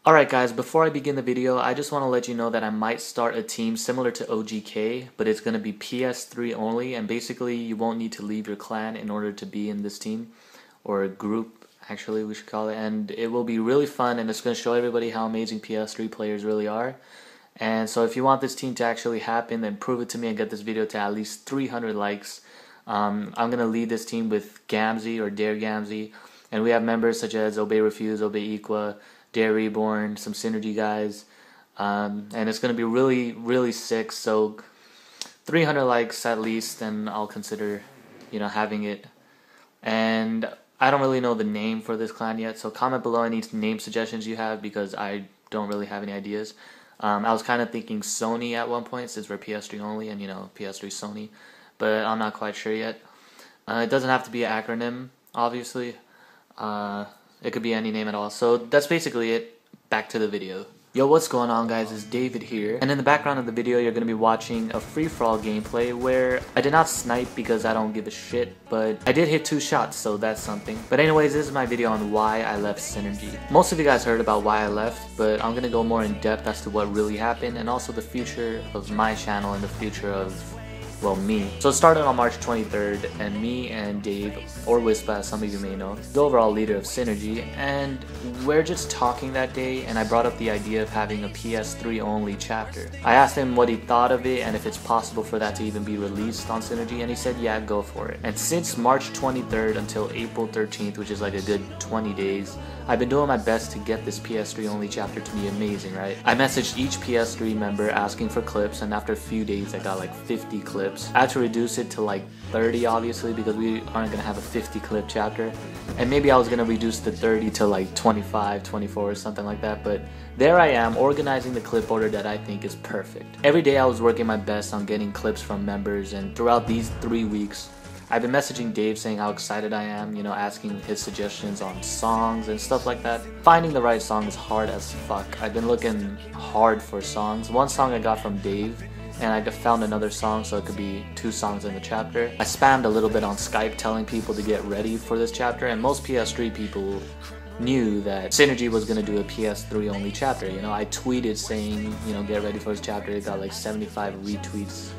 Alright guys, before I begin the video, I just want to let you know that I might start a team similar to OGK, but it's going to be PS3 only, and basically you won't need to leave your clan in order to be in this team, or a group actually we should call it, and it will be really fun and it's going to show everybody how amazing PS3 players really are. And so if you want this team to actually happen, then prove it to me and get this video to at least 300 likes. I'm going to lead this team with Gamzee or Dare Gamzee, and we have members such as Obey Refuse, Obey Equa, Dare Reborn, some Synergy guys, and it's going to be really sick. So 300 likes at least, and I'll consider, having it. And I don't really know the name for this clan yet, so comment below any name suggestions you have, because I don't really have any ideas. I was kind of thinking Sony at one point, since we're PS3 only, and PS3 Sony, but I'm not quite sure yet. It doesn't have to be an acronym, obviously. It could be any name at all. So that's basically it. Back to the video. Yo, what's going on guys, it's David here, and in the background of the video you're going to be watching a free-for-all gameplay where I did not snipe because I don't give a shit, but I did hit 2 shots, so that's something. But anyways, this is my video on why I left Synergy. Most of you guys heard about why I left, but I'm going to go more in depth as to what really happened, and also the future of my channel and the future of, well, me. So it started on March 23rd, and me and Dave, or Wispa as some of you may know, the overall leader of Synergy, and we're just talking that day, and I brought up the idea of having a PS3 only chapter. I asked him what he thought of it and if it's possible for that to even be released on Synergy, and he said yeah, go for it. And since March 23rd until April 13th, which is like a good 20 days, I've been doing my best to get this PS3 only chapter to be amazing, right? I messaged each PS3 member asking for clips, and after a few days I got like 50 clips. I had to reduce it to like 30 obviously, because we aren't gonna have a 50 clip chapter, and maybe I was gonna reduce the 30 to like 25, 24 or something like that, but there I am organizing the clip order that I think is perfect. Every day I was working my best on getting clips from members, and throughout these 3 weeks I've been messaging Dave saying how excited I am, asking his suggestions on songs and stuff like that. Finding the right song is hard as fuck. I've been looking hard for songs. One song I got from Dave, and I found another song, so it could be 2 songs in the chapter. I spammed a little bit on Skype telling people to get ready for this chapter, and most PS3 people knew that Synergy was going to do a PS3 only chapter. I tweeted saying, get ready for this chapter. It got like 75 retweets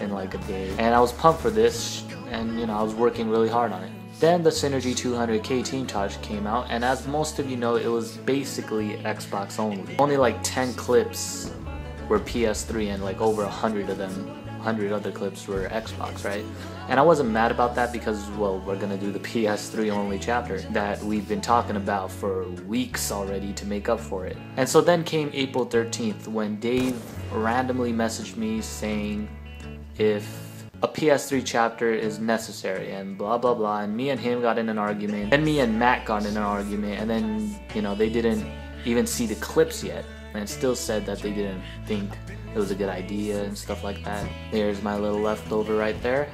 in like a day, and I was pumped for this, and I was working really hard on it. Then the Synergy 200k Team Taj came out, and as most of you know, it was basically Xbox only. Only like 10 clips were PS3, and like over 100 of them, 100 other clips were Xbox, right? And I wasn't mad about that because, well, we're gonna do the PS3 only chapter that we've been talking about for weeks already to make up for it. And so then came April 13th when Dave randomly messaged me saying if a PS3 chapter is necessary and blah blah blah, and me and him got in an argument, and me and Matt got in an argument, and then they didn't even see the clips yet, and still said that they didn't think it was a good idea and stuff like that. There's my little leftover right there.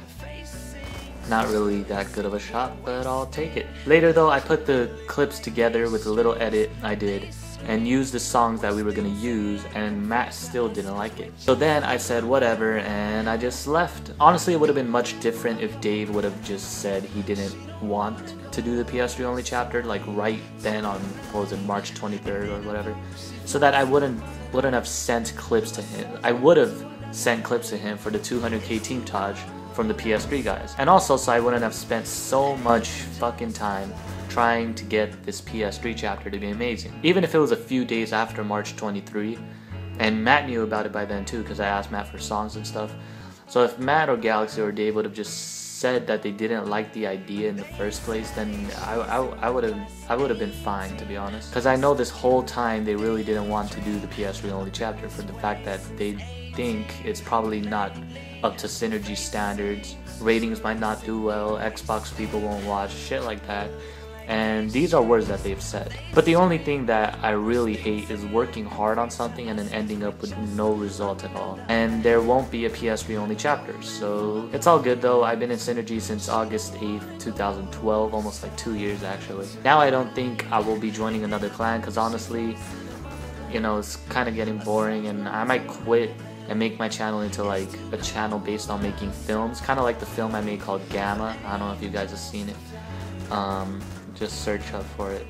Not really that good of a shot, but I'll take it. Later though, I put the clips together with a little edit I did and used the songs that we were gonna use, and Matt still didn't like it. So then I said whatever, and I just left. Honestly, it would have been much different if Dave would have just said he didn't want to do the PS3 only chapter like right then on, what was it, March 23rd or whatever, so that I wouldn't have sent clips to him. I would have sent clips to him for the 200k Team Taj from the PS3 guys, and also so I wouldn't have spent so much fucking time trying to get this PS3 chapter to be amazing. Even if it was a few days after March 23, and Matt knew about it by then too, because I asked Matt for songs and stuff. So if Matt or Galaxy or Dave would have just said that they didn't like the idea in the first place, then I would have been fine, to be honest. Because I know this whole time they really didn't want to do the PS3 only chapter for the fact that they think it's probably not up to Synergy standards, ratings might not do well, Xbox people won't watch, shit like that. And these are words that they've said. But the only thing that I really hate is working hard on something and then ending up with no result at all. And there won't be a PS3 only chapter, so it's all good though. I've been in Synergy since August 8th, 2012, almost like 2 years actually. Now I don't think I will be joining another clan, because honestly, it's kind of getting boring, and I might quit and make my channel into like a channel based on making films, kind of like the film I made called Gamma. I don't know if you guys have seen it. Just search up for it.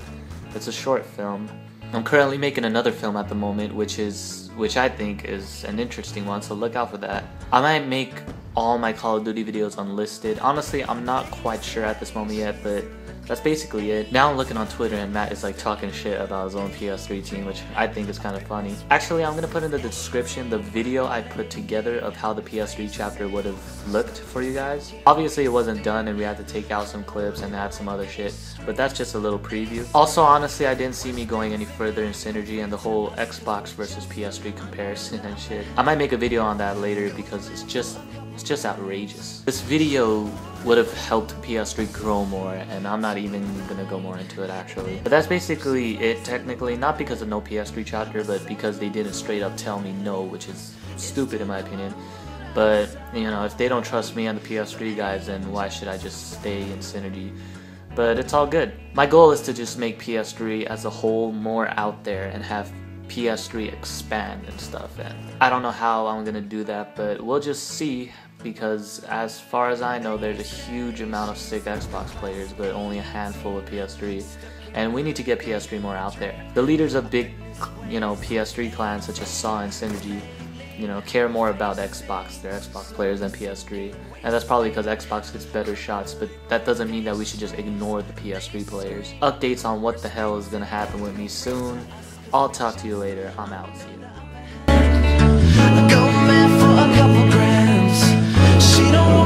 It's a short film, I'm currently making another film at the moment, which I think is an interesting one, so look out for that. I might make all my Call of Duty videos unlisted. Honestly, I'm not quite sure at this moment yet, but that's basically it. Now I'm looking on Twitter and Matt is like talking shit about his own PS3 team, which I think is kind of funny. Actually, I'm gonna put in the description the video I put together of how the Ps3 chapter would have looked for you guys. Obviously, it wasn't done and we had to take out some clips and add some other shit, but that's just a little preview. Also, honestly, I didn't see me going any further in Synergy and the whole Xbox versus PS3 comparison and shit. I might make a video on that later because it's just outrageous. This video would have helped PS3 grow more, and I'm not even gonna go more into it actually. But that's basically it technically, not because of no Ps3 chapter, but because they didn't straight up tell me no, which is stupid in my opinion. But, you know, if they don't trust me and the PS3 guys, then why should I just stay in Synergy? But it's all good. My goal is to just make PS3 as a whole more out there and have PS3 expand and stuff, and I don't know how I'm gonna do that, but we'll just see, because as far as I know, there's a huge amount of sick Xbox players, but only a handful of PS3, and we need to get PS3 more out there. The leaders of big, you know, PS3 clans such as Saw and Synergy, you know, care more about Xbox, their Xbox players, than PS3, and that's probably because Xbox gets better shots, but that doesn't mean that we should just ignore the PS3 players. Updates on what the hell is gonna happen with me soon. I'll talk to you later. I'm out. See you.